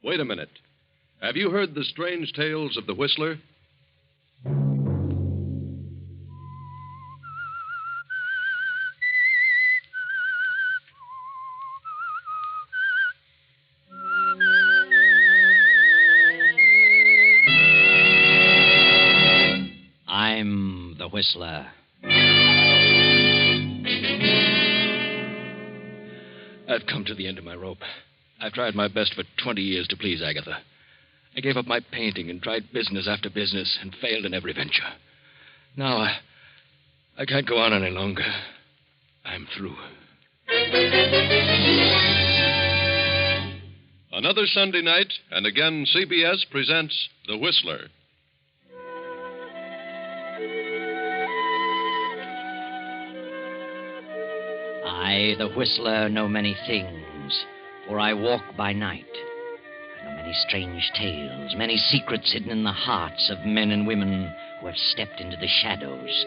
Wait a minute. Have you heard the strange tales of the Whistler? I'm the Whistler. I've come to the end of my rope. I've tried my best for 20 years to please Agatha. I gave up my painting and tried business after business and failed in every venture. Now, I can't go on any longer. I'm through. Another Sunday night, and again CBS presents The Whistler. I, the Whistler, know many things, for I walk by night. I know many strange tales, many secrets hidden in the hearts of men and women who have stepped into the shadows.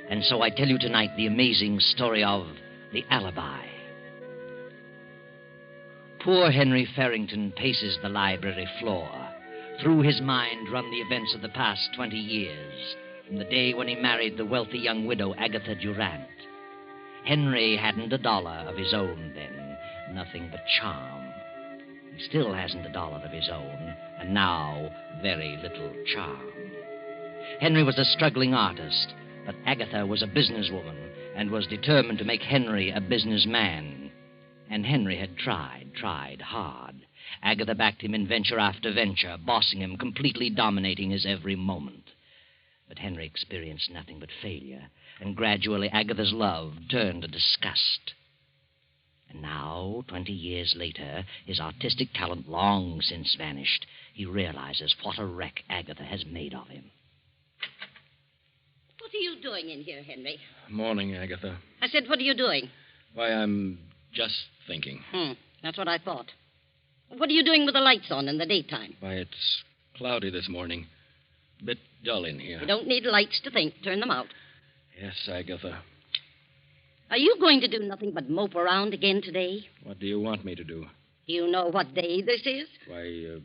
And so I tell you tonight the amazing story of the Alibi. Poor Henry Farrington paces the library floor. Through his mind run the events of the past 20 years, from the day when he married the wealthy young widow Agatha Durant. Henry hadn't $1 of his own then, nothing but charm. He still hasn't $1 of his own, and now very little charm. Henry was a struggling artist, but Agatha was a businesswoman and was determined to make Henry a businessman. And Henry had tried hard. Agatha backed him in venture after venture, bossing him, completely dominating his every moment. But Henry experienced nothing but failure, and gradually Agatha's love turned to disgust. And now, 20 years later, his artistic talent long since vanished, he realizes what a wreck Agatha has made of him. What are you doing in here, Henry? Morning, Agatha. I said, what are you doing? Why, I'm just thinking. That's what I thought. What are you doing with the lights on in the daytime? Why, it's cloudy this morning. Bit dull in here. You don't need lights to think. Turn them out. Yes, Agatha. Are you going to do nothing but mope around again today? What do you want me to do? Do you know what day this is? Why,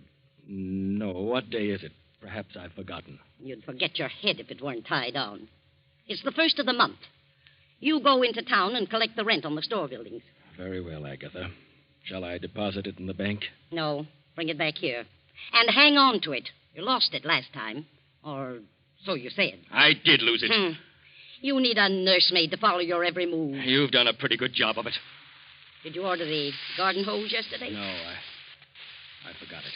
no. What day is it? Perhaps I've forgotten. You'd forget your head if it weren't tied on. It's the 1st of the month. You go into town and collect the rent on the store buildings. Very well, Agatha. Shall I deposit it in the bank? No. Bring it back here. And hang on to it. You lost it last time. Or so you said. I did lose it. You need a nursemaid to follow your every move. You've done a pretty good job of it. Did you order the garden hose yesterday? No, I forgot it.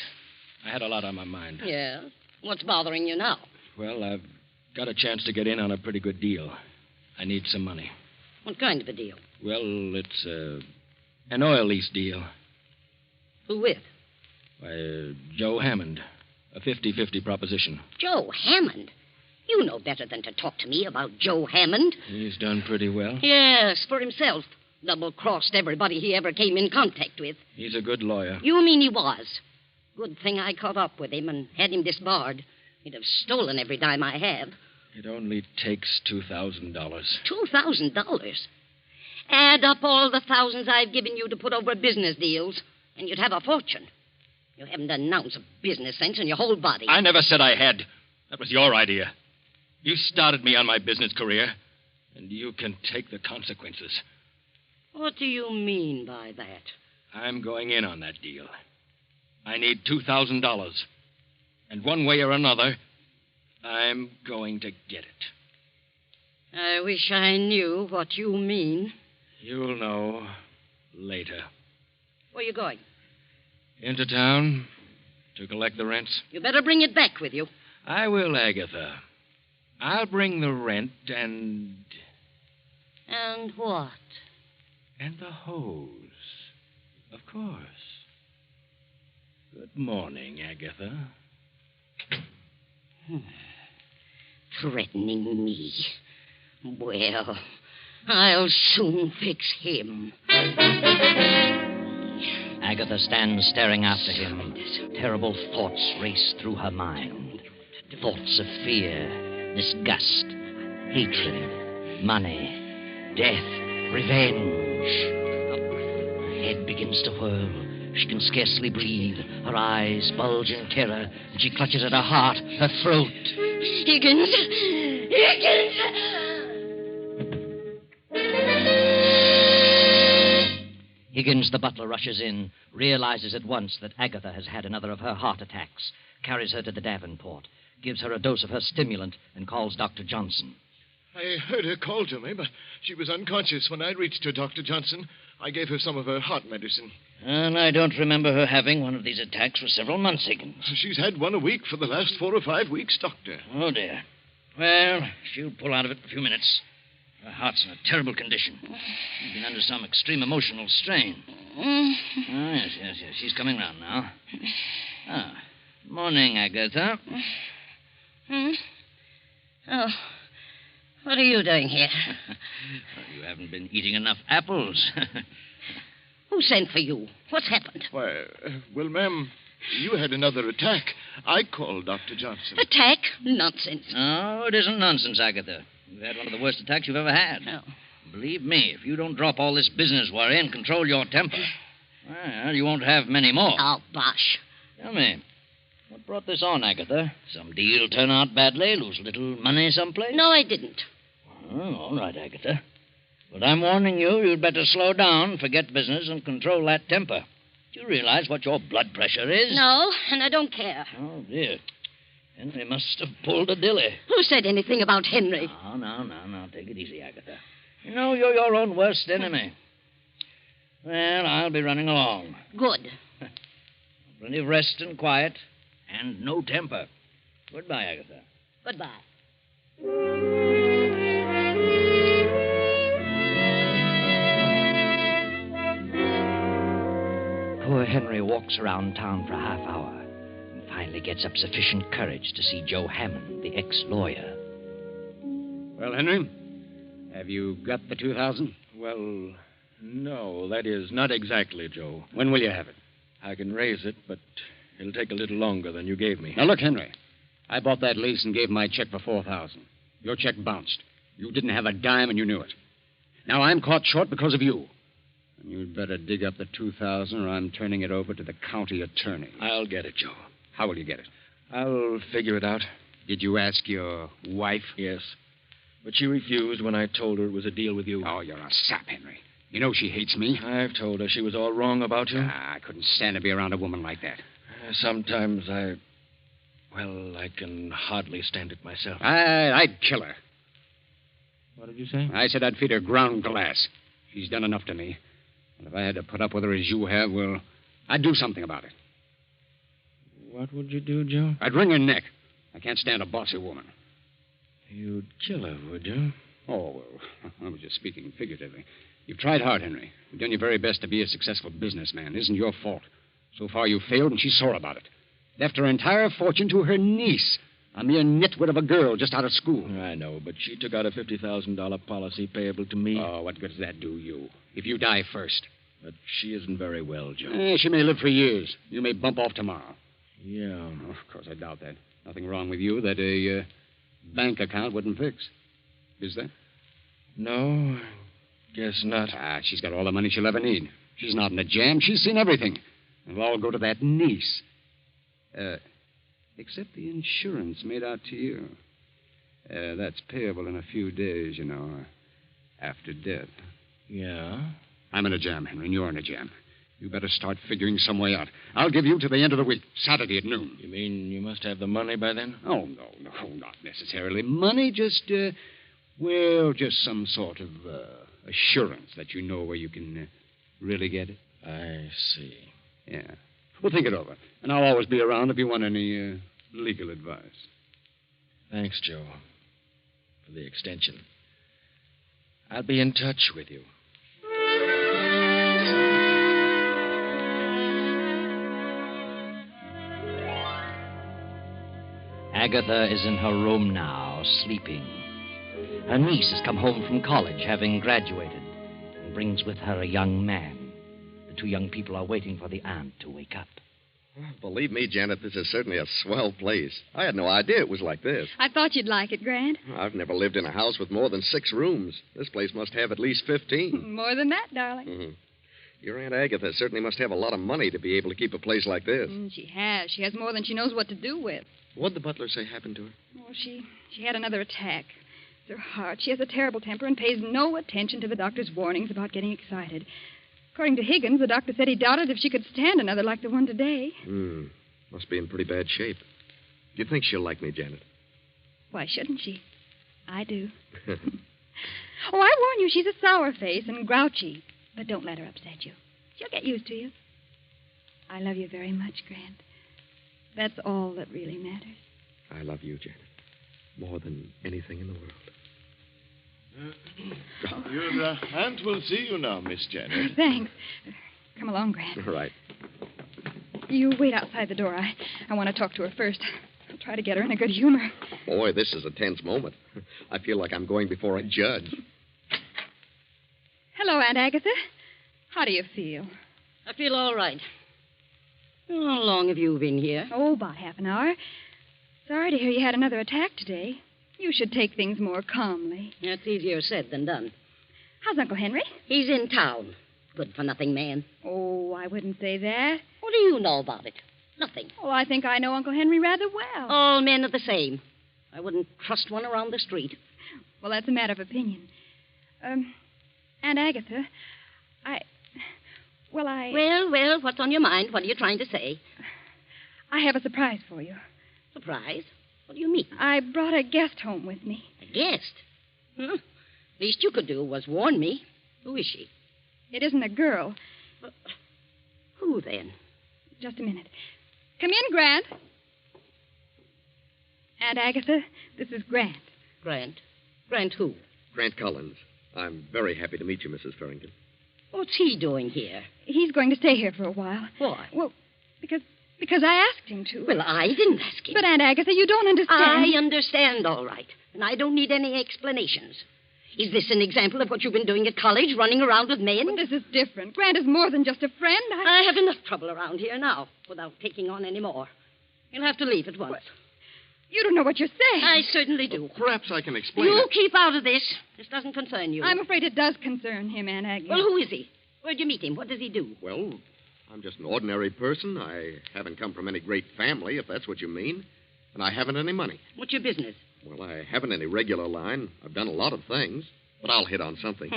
I had a lot on my mind. Yeah. What's bothering you now? Well, I've got a chance to get in on a pretty good deal. I need some money. What kind of a deal? Well, it's an oil lease deal. Who with? Why, Joe Hammond. A 50-50 proposition. Joe Hammond? You know better than to talk to me about Joe Hammond. He's done pretty well. Yes, for himself. Double-crossed everybody he ever came in contact with. He's a good lawyer. You mean he was? Good thing I caught up with him and had him disbarred. He'd have stolen every dime I have. It only takes $2,000. $2,000? Add up all the thousands I've given you to put over business deals, and you'd have a fortune. You haven't an ounce of business sense in your whole body. I never said I had. That was your idea. You started me on my business career, and you can take the consequences. What do you mean by that? I'm going in on that deal. I need $2,000. And one way or another, I'm going to get it. I wish I knew what you mean. You'll know later. Where are you going? Into town to collect the rents. You better bring it back with you. I will, Agatha. I'll bring the rent and... And what? And the hose. Of course. Good morning, Agatha. Threatening me. Well, I'll soon fix him. Agatha stands staring after him. Terrible thoughts race through her mind. Thoughts of fear, disgust, hatred, money, death, revenge. Her head begins to whirl. She can scarcely breathe. Her eyes bulge in terror, and she clutches at her heart, her throat. Higgins! Higgins! Higgins, the butler, rushes in, realizes at once that Agatha has had another of her heart attacks, carries her to the Davenport, gives her a dose of her stimulant, and calls Dr. Johnson. I heard her call to me, but she was unconscious when I reached her, Dr. Johnson. I gave her some of her heart medicine. And I don't remember her having one of these attacks for several months, Higgins. She's had one a week for the last 4 or 5 weeks, Doctor. Oh, dear. Well, she'll pull out of it in a few minutes. Her heart's in a terrible condition. She's been under some extreme emotional strain. Oh, yes. She's coming round now. Ah, morning, Agatha. Oh, what are you doing here? Well, you haven't been eating enough apples. Who sent for you? What's happened? Why, well, ma'am, you had another attack. I called Dr. Johnson. Attack? Nonsense. No, it isn't nonsense, Agatha. You've had one of the worst attacks you've ever had. No. Believe me, if you don't drop all this business worry and control your temper, well, you won't have many more. Oh, bosh. Tell me, what brought this on, Agatha? Some deal turn out badly? Lose a little money someplace? No, I didn't. Oh, all right, Agatha. But I'm warning you, you'd better slow down, forget business, and control that temper. Do you realize what your blood pressure is? No, and I don't care. Oh, dear. Henry must have pulled a dilly. Who said anything about Henry? No. Take it easy, Agatha. You know you're your own worst enemy. Well, I'll be running along. Good. Plenty of rest and quiet, and no temper. Goodbye, Agatha. Goodbye. Poor Henry walks around town for a half hour and finally gets up sufficient courage to see Joe Hammond, the ex-lawyer. Well, Henry, have you got the 2,000? Well, no, that is not exactly, Joe. When will you have it? I can raise it, but it'll take a little longer than you gave me. Now, look, Henry, I bought that lease and gave my check for 4,000. Your check bounced. You didn't have a dime, and you knew it. Now I'm caught short because of you. And you'd better dig up the 2,000, or I'm turning it over to the county attorney. I'll get it, Joe. How will you get it? I'll figure it out. Did you ask your wife? Yes. But she refused when I told her it was a deal with you. Oh, you're a sap, Henry. You know she hates me. I've told her she was all wrong about you. I couldn't stand to be around a woman like that. Sometimes I can hardly stand it myself. I'd kill her. What did you say? I said I'd feed her ground glass. She's done enough to me. And if I had to put up with her as you have, well, I'd do something about it. What would you do, Joe? I'd wring her neck. I can't stand a bossy woman. You'd kill her, would you? Oh, well, I was just speaking figuratively. You've tried hard, Henry. You've done your very best to be a successful businessman. It isn't your fault. So far, you failed, and she's sore about it. Left her entire fortune to her niece, a mere nitwit of a girl just out of school. I know, but she took out a $50,000 policy payable to me. Oh, what good does that do you? If you die first. But she isn't very well, Joe. She may live for years. You may bump off tomorrow. Yeah. Oh, of course, I doubt that. Nothing wrong with you that a bank account wouldn't fix. Is there? No, guess not. She's got all the money she'll ever need. She's not in a jam. She's seen everything. It'll all go to that niece. Except the insurance made out to you. That's payable in a few days, you know, after death. Yeah? I'm in a jam, Henry, and you're in a jam. You better start figuring some way out. I'll give you to the end of the week, Saturday at noon. You mean you must have the money by then? Oh, no, not necessarily money. Just some sort of assurance that you know where you can really get it. I see. Yeah. Well, think it over. And I'll always be around if you want any legal advice. Thanks, Joe, for the extension. I'll be in touch with you. Agatha is in her room now, sleeping. Her niece has come home from college, having graduated, and brings with her a young man. The two young people are waiting for the aunt to wake up. Believe me, Janet, this is certainly a swell place. I had no idea it was like this. I thought you'd like it, Grant. I've never lived in a house with more than 6 rooms. This place must have at least 15. More than that, darling. Mm-hmm. Your Aunt Agatha certainly must have a lot of money to be able to keep a place like this. She has. She has more than she knows what to do with. What'd the butler say happened to her? Oh, she had another attack. It's her heart. She has a terrible temper and pays no attention to the doctor's warnings about getting excited. According to Higgins, the doctor said he doubted if she could stand another like the one today. Must be in pretty bad shape. Do you think she'll like me, Janet? Why shouldn't she? I do. Oh, I warn you, she's a sour face and grouchy. But don't let her upset you. She'll get used to you. I love you very much, Grant. That's all that really matters. I love you, Janet. More than anything in the world. Your aunt will see you now, Miss Janet. Thanks. Come along, Grant. All right. You wait outside the door. I want to talk to her first. I'll try to get her in a good humor. Boy, this is a tense moment. I feel like I'm going before a judge. Hello, Aunt Agatha. How do you feel? I feel all right. How long have you been here? Oh, about half an hour. Sorry to hear you had another attack today. You should take things more calmly. That's easier said than done. How's Uncle Henry? He's in town. Good-for-nothing man. Oh, I wouldn't say that. What do you know about it? Nothing. Oh, I think I know Uncle Henry rather well. All men are the same. I wouldn't trust one around the street. Well, that's a matter of opinion. Aunt Agatha, Well, what's on your mind? What are you trying to say? I have a surprise for you. Surprise? What do you mean? I brought a guest home with me. A guest? Least you could do was warn me. Who is she? It isn't a girl. Who, then? Just a minute. Come in, Grant. Aunt Agatha, this is Grant. Grant? Grant who? Grant Collins. I'm very happy to meet you, Mrs. Farrington. What's he doing here? He's going to stay here for a while. Why? Well, because I asked him to. Well, I didn't ask him. But, Aunt Agatha, you don't understand. I understand, all right. And I don't need any explanations. Is this an example of what you've been doing at college, running around with men? Well, this is different. Grant is more than just a friend. I have enough trouble around here now without taking on any more. You'll have to leave at once. What? You don't know what you're saying. I certainly do. Perhaps I can explain You it. keep out of this. This doesn't concern you. I'm afraid it does concern him, Aunt Agatha. Well, who is he? Where'd you meet him? What does he do? Well, I'm just an ordinary person. I haven't come from any great family, if that's what you mean. And I haven't any money. What's your business? Well, I haven't any regular line. I've done a lot of things. But I'll hit on something.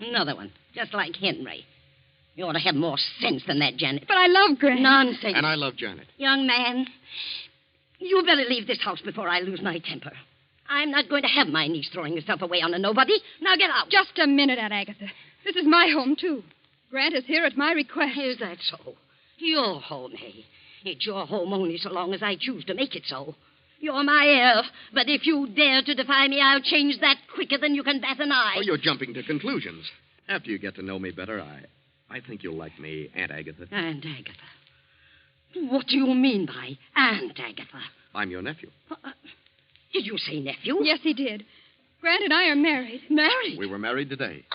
Another one. Just like Henry. You ought to have more sense than that, Janet. But I love Grant. Nonsense. And I love Janet. Young man, you better leave this house before I lose my temper. I'm not going to have my niece throwing herself away on a nobody. Now get out. Just a minute, Aunt Agatha. This is my home, too. Grant is here at my request. Is that so? Your home, eh? It's your home only so long as I choose to make it so. You're my heir, but if you dare to defy me, I'll change that quicker than you can bat an eye. Oh, you're jumping to conclusions. After you get to know me better, I think you'll like me, Aunt Agatha. Aunt Agatha? What do you mean by Aunt Agatha? I'm your nephew. Did you say nephew? Yes, he did. Grant and I are married. Married? We were married today.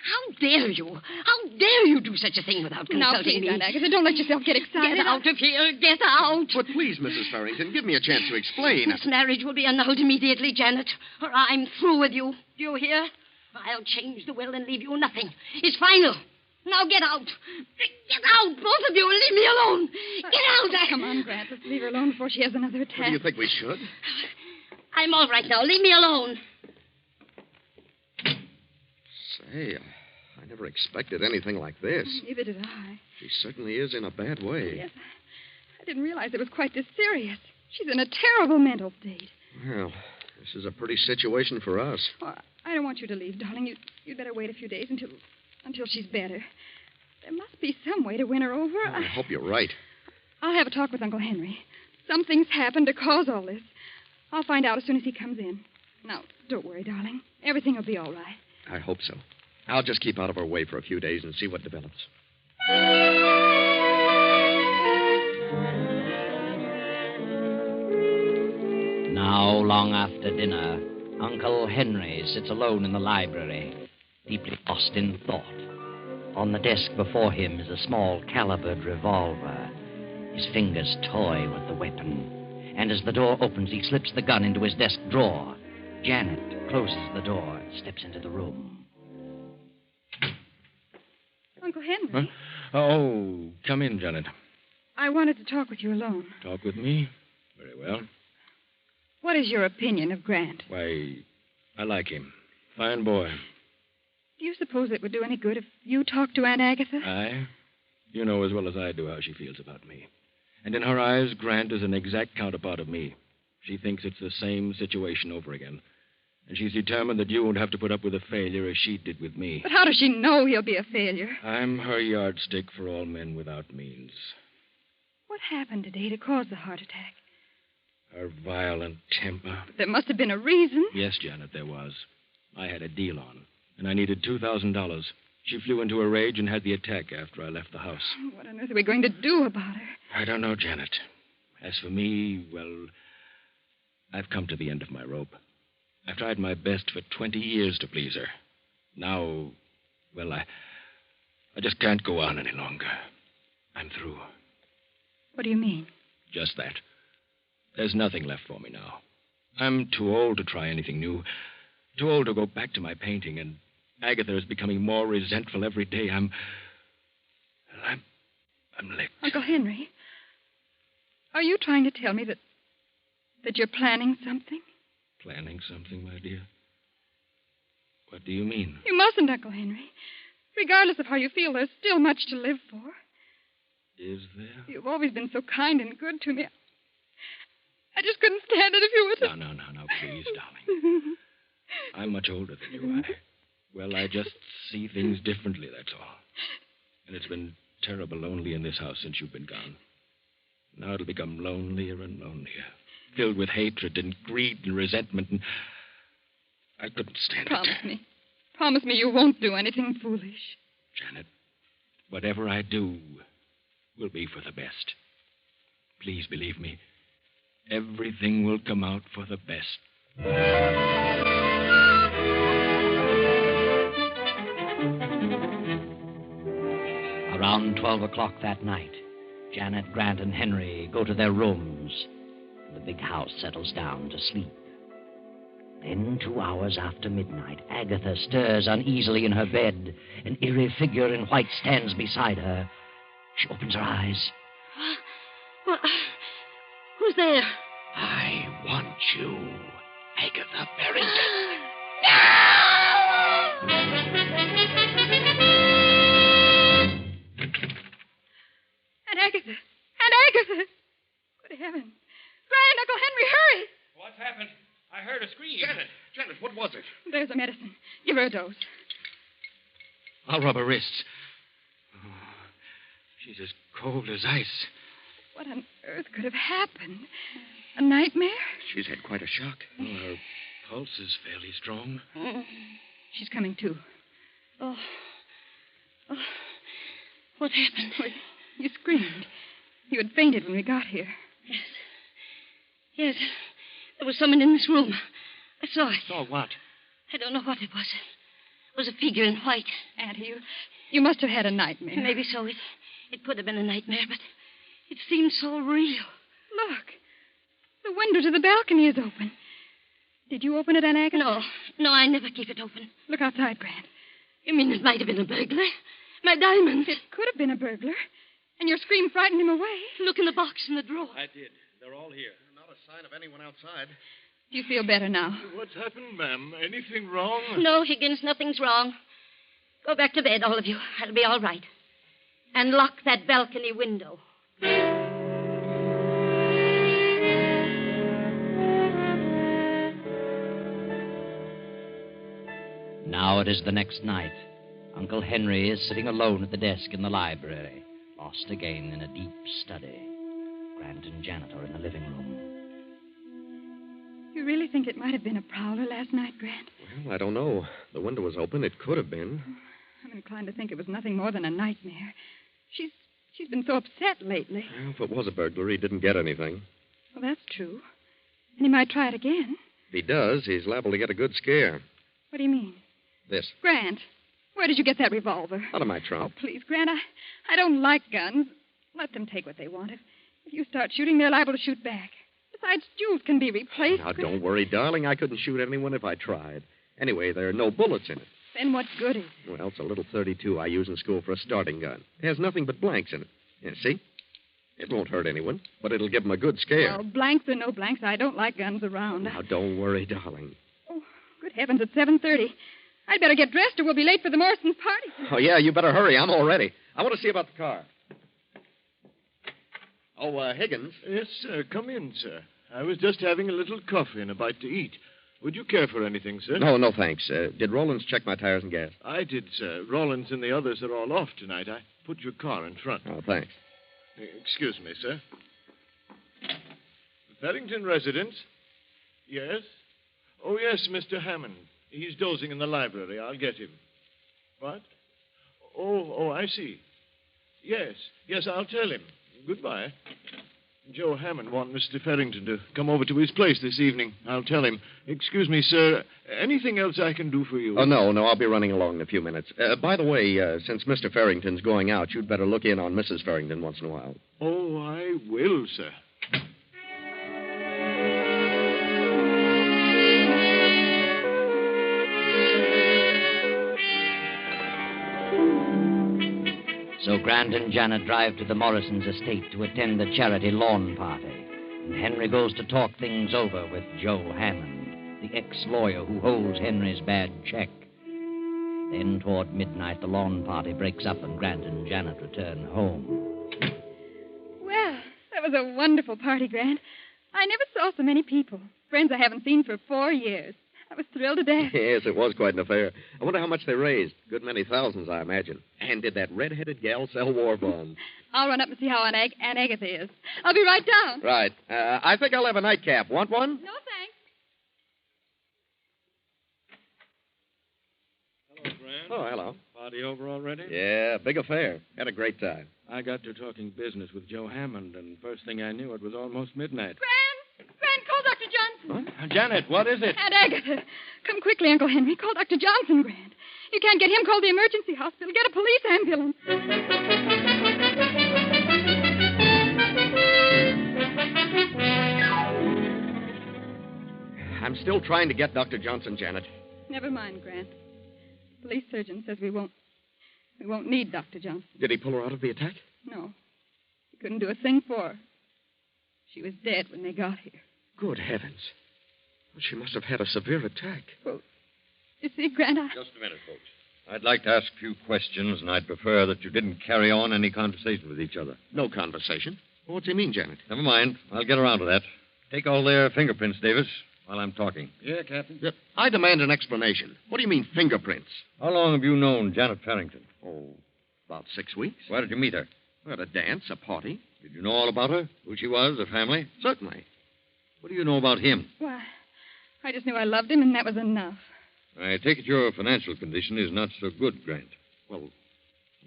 How dare you? How dare you do such a thing without consulting Now, please, me? Aunt Agatha, don't let yourself get excited. Get out of here. Get out. But please, Mrs. Farrington, give me a chance to explain. This marriage will be annulled immediately, Janet, or I'm through with you. Do you hear? I'll change the will and leave you nothing. It's final. Now get out. Get out, both of you, and leave me alone. Get out. Come on, Grant. Let's leave her alone before she has another attack. What do you think we should? I'm all right now. Leave me alone. Say, I never expected anything like this. Neither did I. She certainly is in a bad way. Yes. I didn't realize it was quite this serious. She's in a terrible mental state. Well, this is a pretty situation for us. Oh, I don't want you to leave, darling. You'd better wait a few days until she's better. There must be some way to win her over. I hope you're right. I'll have a talk with Uncle Henry. Something's happened to cause all this. I'll find out as soon as he comes in. Now, don't worry, darling. Everything will be all right. I hope so. I'll just keep out of her way for a few days and see what develops. Now, long after dinner, Uncle Henry sits alone in the library, deeply lost in thought. On the desk before him is a small calibered revolver. His fingers toy with the weapon. And as the door opens, he slips the gun into his desk drawer. Janet closes the door and steps into the room. Uncle Henry. Huh? Oh, come in, Janet. I wanted to talk with you alone. Talk with me? Very well. What is your opinion of Grant? Why, I like him. Fine boy. Do you suppose it would do any good if you talked to Aunt Agatha? I? You know as well as I do how she feels about me. And in her eyes, Grant is an exact counterpart of me. She thinks it's the same situation over again. And she's determined that you won't have to put up with a failure as she did with me. But how does she know he'll be a failure? I'm her yardstick for all men without means. What happened today to cause the heart attack? Her violent temper. But there must have been a reason. Yes, Janet, there was. I had a deal on, and I needed $2,000. She flew into a rage and had the attack after I left the house. What on earth are we going to do about her? I don't know, Janet. As for me, well, I've come to the end of my rope. I've tried my best for 20 years to please her. Now, well, I just can't go on any longer. I'm through. What do you mean? Just that. There's nothing left for me now. I'm too old to try anything new. Too old to go back to my painting, and Agatha is becoming more resentful every day. I'm licked. Uncle Henry, are you trying to tell me that you're planning something? Planning something, my dear? What do you mean? You mustn't, Uncle Henry. Regardless of how you feel, there's still much to live for. Is there? You've always been so kind and good to me. I just couldn't stand it if you were to... No, please, darling. I'm much older than you. I just see things differently, that's all. And it's been terrible lonely in this house since you've been gone. Now it'll become lonelier and lonelier, filled with hatred and greed and resentment, and I couldn't stand it. Promise me you won't do anything foolish. Janet, whatever I do will be for the best. Please believe me. Everything will come out for the best. Around 12 o'clock that night, Janet, Grant, and Henry go to their rooms. The big house settles down to sleep. Then, 2 hours after midnight, Agatha stirs uneasily in her bed. An eerie figure in white stands beside her. She opens her eyes. What? Who's there? I want you, Agatha Barrington. Aunt Agatha! Good heavens. Grant, Uncle Henry, hurry! What's happened? I heard a scream. Janet, what was it? There's a medicine. Give her a dose. I'll rub her wrists. Oh, she's as cold as ice. What on earth could have happened? A nightmare? She's had quite a shock. Well, her pulse is fairly strong. She's coming to. Oh. What happened? Well, you screamed. You had fainted when we got here. Yes. There was someone in this room. I saw it. Saw what? I don't know what it was. It was a figure in white. Auntie, you must have had a nightmare. Maybe so. It could have been a nightmare, but it seemed so real. Look. The window to the balcony is open. Did you open it, Aunt Agatha? No, I never keep it open. Look outside, Grant. You mean it might have been a burglar? My diamonds. It could have been a burglar. And your scream frightened him away. Look in the box in the drawer. I did. They're all here. Not a sign of anyone outside. Do you feel better now? What's happened, ma'am? Anything wrong? No, Higgins, nothing's wrong. Go back to bed, all of you. I'll be all right. And lock that balcony window. Now it is the next night. Uncle Henry is sitting alone at the desk in the library, lost again in a deep study. Grant and Janet are in the living room. You really think it might have been a prowler last night, Grant? Well, I don't know. The window was open. It could have been. I'm inclined to think it was nothing more than a nightmare. She's been so upset lately. Well, if it was a burglary, he didn't get anything. Well, that's true. And he might try it again. If he does, he's liable to get a good scare. What do you mean? This. Grant, where did you get that revolver? Out of my Oh, trunk. please, Grant, I don't like guns. Let them take what they want. If you start shooting, they're liable to shoot back. Besides, jewels can be replaced. Now, don't worry, darling. I couldn't shoot anyone if I tried. Anyway, there are no bullets in it. Then what good is it? Well, it's a little .32 I use in school for a starting gun. It has nothing but blanks in it. Yeah, see? It won't hurt anyone, but it'll give them a good scare. Well, blanks or no blanks, I don't like guns around. Now, don't worry, darling. Oh, good heavens, it's 7:30. I'd better get dressed or we'll be late for the Morrison's party. Oh, yeah, you better hurry. I'm all ready. I want to see about the car. Oh, Higgins. Yes, sir. Come in, sir. I was just having a little coffee and a bite to eat. Would you care for anything, sir? No, thanks. Did Rollins check my tires and gas? I did, sir. Rollins and the others are all off tonight. I put your car in front. Oh, thanks. Excuse me, sir. The Farrington residence? Yes? Oh, yes, Mr. Hammond. He's dozing in the library. I'll get him. What? Oh, I see. Yes, I'll tell him. Goodbye. Joe Hammond wants Mr. Farrington to come over to his place this evening. I'll tell him. Excuse me, sir. Anything else I can do for you? Oh, no. I'll be running along in a few minutes. By the way, since Mr. Farrington's going out, you'd better look in on Mrs. Farrington once in a while. Oh, I will, sir. So Grant and Janet drive to the Morrisons' estate to attend a charity lawn party. And Henry goes to talk things over with Joe Hammond, the ex-lawyer who holds Henry's bad check. Then, toward midnight, the lawn party breaks up and Grant and Janet return home. Well, that was a wonderful party, Grant. I never saw so many people. Friends I haven't seen for 4 years. I was thrilled to death. Yes, it was quite an affair. I wonder how much they raised. Good many thousands, I imagine. And did that red-headed gal sell war bonds? I'll run up and see how Aunt Agatha is. I'll be right down. Right. I think I'll have a nightcap. Want one? No, thanks. Hello, Grant. Oh, hello. Party over already? Yeah, big affair. Had a great time. I got to talking business with Joe Hammond, and first thing I knew, it was almost midnight. Grant, call Dr. Johnson. What? Janet, what is it? Aunt Agatha. Come quickly, Uncle Henry. Call Dr. Johnson, Grant. You can't get him. Call the emergency hospital. Get a police ambulance. I'm still trying to get Dr. Johnson, Janet. Never mind, Grant. The police surgeon says we won't need Dr. Johnson. Did he pull her out of the attack? No. He couldn't do a thing for her. She was dead when they got here. Good heavens. Well, she must have had a severe attack. Well, you see, Grant, Just a minute, folks. I'd like to ask a few questions, and I'd prefer that you didn't carry on any conversation with each other. No conversation. Well, what's he mean, Janet? Never mind. I'll get around to that. Take all their fingerprints, Davis, while I'm talking. Yeah, Captain. Yep. I demand an explanation. What do you mean, fingerprints? How long have you known Janet Farrington? Oh, about 6 weeks. Where did you meet her? At a dance, a party. Did you know all about her? Who she was, her family? Certainly. What do you know about him? why, I just knew I loved him, and that was enough. I take it your financial condition is not so good, Grant. Well,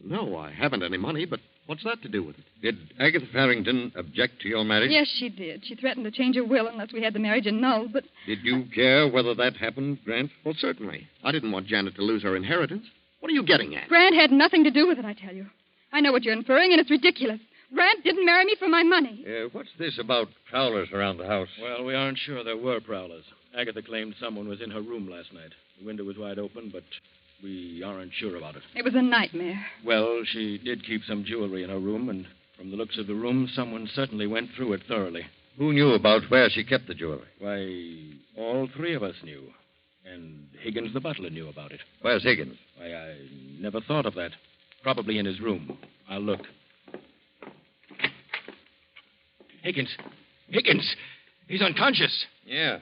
no, I haven't any money, but what's that to do with it? Did Agatha Farrington object to your marriage? Yes, she did. She threatened to change her will unless we had the marriage annulled, but Did you care whether that happened, Grant? Well, certainly. I didn't want Janet to lose her inheritance. What are you getting at? Grant had nothing to do with it, I tell you. I know what you're inferring, and it's ridiculous. Grant didn't marry me for my money. What's this about prowlers around the house? Well, we aren't sure there were prowlers. Agatha claimed someone was in her room last night. The window was wide open, but we aren't sure about it. It was a nightmare. Well, she did keep some jewelry in her room, and from the looks of the room, someone certainly went through it thoroughly. Who knew about where she kept the jewelry? Why, all three of us knew. And Higgins, the butler, knew about it. Where's Higgins? Why, I never thought of that. Probably in his room. I'll look. Higgins! He's unconscious! Yeah.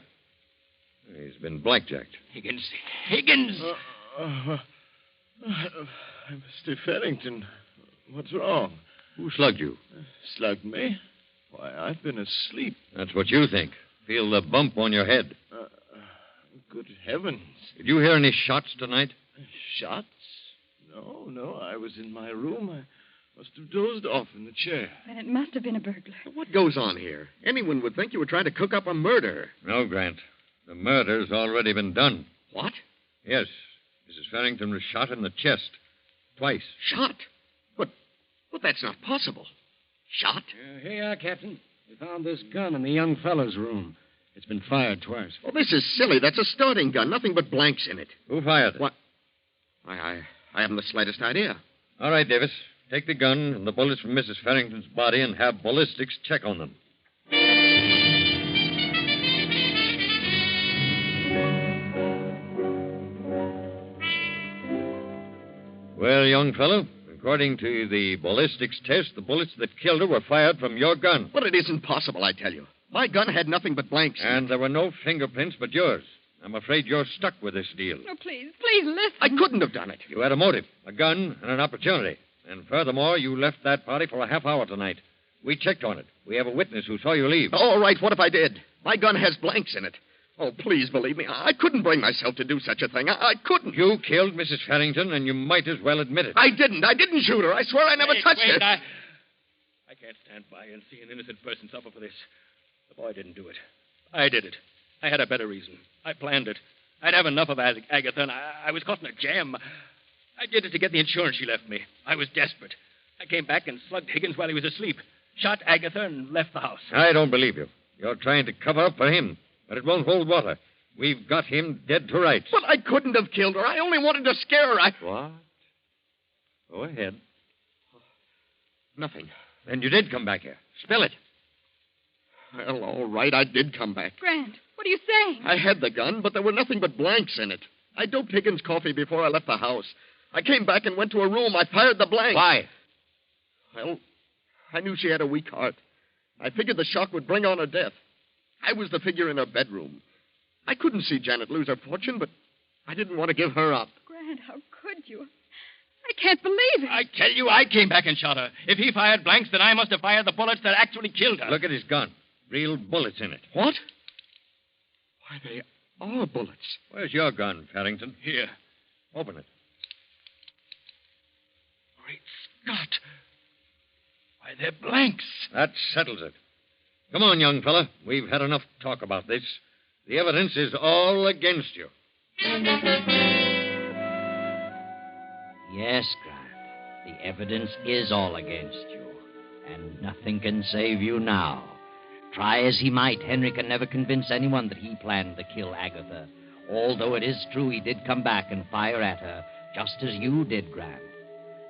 He's been blackjacked. Higgins! Mr. Farrington, what's wrong? Who slugged you? Slugged me? Why, I've been asleep. That's what you think. Feel the bump on your head. Good heavens. Did you hear any shots tonight? Shots? No, I was in my room. I must have dozed off in the chair. Then it must have been a burglar. What goes on here? Anyone would think you were trying to cook up a murder. No, Grant. The murder's already been done. What? Yes. Mrs. Farrington was shot in the chest. Twice. Shot? But that's not possible. Shot? Here you are, Captain. We found this gun in the young fellow's room. It's been fired twice. Well, this is silly. That's a starting gun. Nothing but blanks in it. Who fired it? What? I haven't the slightest idea. All right, Davis. Take the gun and the bullets from Mrs. Farrington's body and have ballistics check on them. Well, young fellow, according to the ballistics test, the bullets that killed her were fired from your gun. But it isn't possible, I tell you. My gun had nothing but blanks. And there were no fingerprints but yours. I'm afraid you're stuck with this deal. No, please listen. I couldn't have done it. You had a motive, a gun, and an opportunity. And furthermore, you left that party for a half hour tonight. We checked on it. We have a witness who saw you leave. All right, what if I did? My gun has blanks in it. Oh, please believe me. I couldn't bring myself to do such a thing. I couldn't. You killed Mrs. Farrington, and you might as well admit it. I didn't. I didn't shoot her. I swear I never touched her. I can't stand by and see an innocent person suffer for this. The boy didn't do it. I did it. I had a better reason. I planned it. I'd have enough of Agatha, and I was caught in a jam. I did it to get the insurance she left me. I was desperate. I came back and slugged Higgins while he was asleep, shot Agatha, and left the house. I don't believe you. You're trying to cover up for him, but it won't hold water. We've got him dead to rights. But I couldn't have killed her. I only wanted to scare her. What? Go ahead. Nothing. Then you did come back here. Spill it. Well, all right, I did come back. Grant, what are you saying? I had the gun, but there were nothing but blanks in it. I doped Higgins' coffee before I left the house. I came back and went to her room. I fired the blanks. Why? Well, I knew she had a weak heart. I figured the shock would bring on her death. I was the figure in her bedroom. I couldn't see Janet lose her fortune, but I didn't want to give her up. Grant, how could you? I can't believe it. I tell you, I came back and shot her. If he fired blanks, then I must have fired the bullets that actually killed her. Look at his gun. Real bullets in it. What? Why, they are bullets. Where's your gun, Farrington? Here. Open it. Great Scott. Why, they're blanks. That settles it. Come on, young fella. We've had enough talk about this. The evidence is all against you. Yes, Grant. The evidence is all against you. And nothing can save you now. Try as he might, Henry can never convince anyone that he planned to kill Agatha. Although it is true he did come back and fire at her, just as you did, Grant.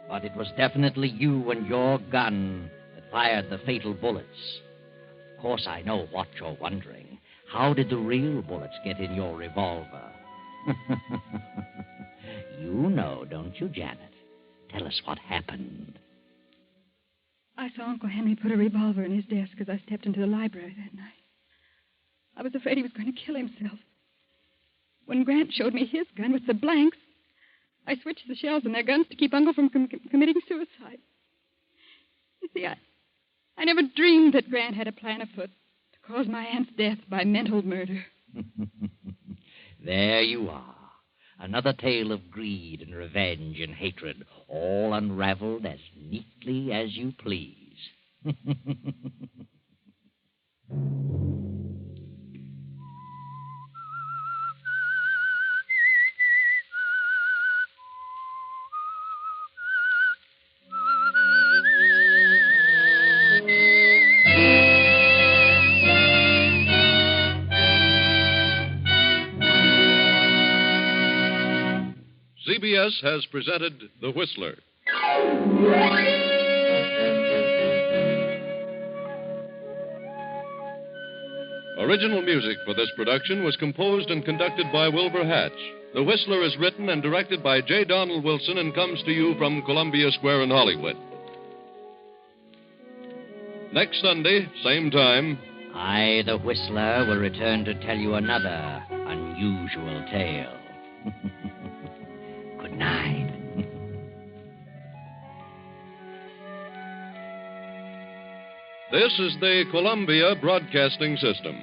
But it was definitely you and your gun that fired the fatal bullets. Of course, I know what you're wondering. How did the real bullets get in your revolver? You know, don't you, Janet? Tell us what happened. I saw Uncle Henry put a revolver in his desk as I stepped into the library that night. I was afraid he was going to kill himself. When Grant showed me his gun with the blanks, I switched the shells in their guns to keep Uncle from committing suicide. You see, I never dreamed that Grant had a plan afoot to cause my aunt's death by mental murder. There you are. Another tale of greed and revenge and hatred, all unraveled as neatly as you please. CBS has presented The Whistler. Original music for this production was composed and conducted by Wilbur Hatch. The Whistler is written and directed by J. Donald Wilson and comes to you from Columbia Square in Hollywood. Next Sunday, same time, I, the Whistler, will return to tell you another unusual tale. Good night. this is the Columbia Broadcasting System.